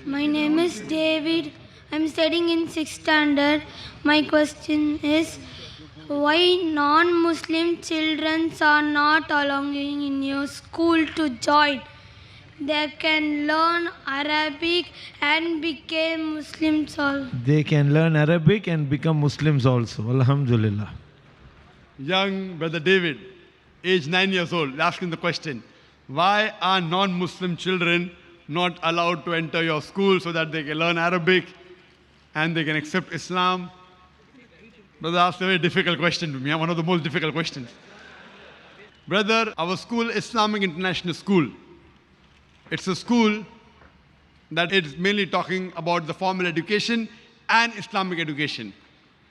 My name is David. I'm studying in 6th standard. My question is, why non-Muslim children are not allowing in your school to join? They can learn Arabic and become Muslims also. They can learn Arabic and become Muslims also. Alhamdulillah. Young brother David, age 9 years old, asking the question, why are non-Muslim children not allowed to enter your school so that they can learn Arabic and they can accept Islam? Brother asked a very difficult question to me, one of the most difficult questions. Brother, our school, Islamic International School, it's a school that is mainly talking about the formal education and Islamic education.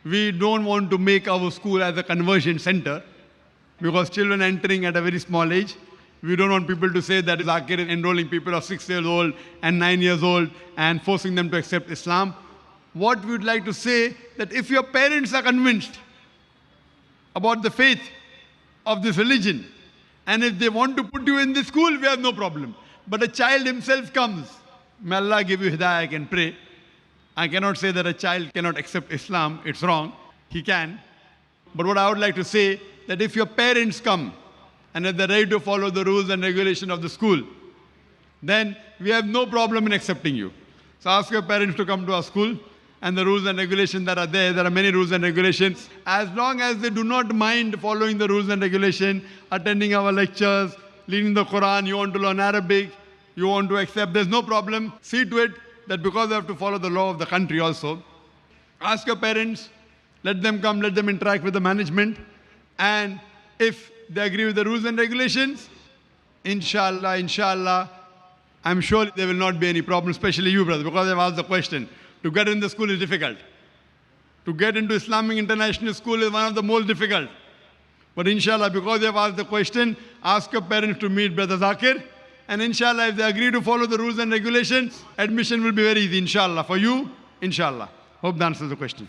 We don't want to make our school as a conversion center because children entering at a very small age, we don't want people to say that Zakir is enrolling people of 6 years old and 9 years old and forcing them to accept Islam. What we would like to say that if your parents are convinced about the faith of this religion and if they want to put you in this school, we have no problem. But a child himself comes, may Allah give you hidayah, I can pray. I cannot say that a child cannot accept Islam, it's wrong, he can. But what I would like to say, that if your parents come and if they're ready to follow the rules and regulations of the school, then we have no problem in accepting you. So ask your parents to come to our school and the rules and regulations that are there are many rules and regulations. As long as they do not mind following the rules and regulations, attending our lectures, reading the Quran, you want to learn Arabic, you want to accept, there's no problem. See to it that because they have to follow the law of the country also. Ask your parents, let them come, let them interact with the management, and if they agree with the rules and regulations, inshallah, I'm sure there will not be any problem, especially you, brother, because I've asked the question. To get in the school is difficult. To get into Islamic International School is one of the most difficult. But inshallah, because they've asked the question, ask your parents to meet brother Zakir, and inshallah, if they agree to follow the rules and regulations, admission will be very easy, inshallah. For you, inshallah. Hope that answers the question.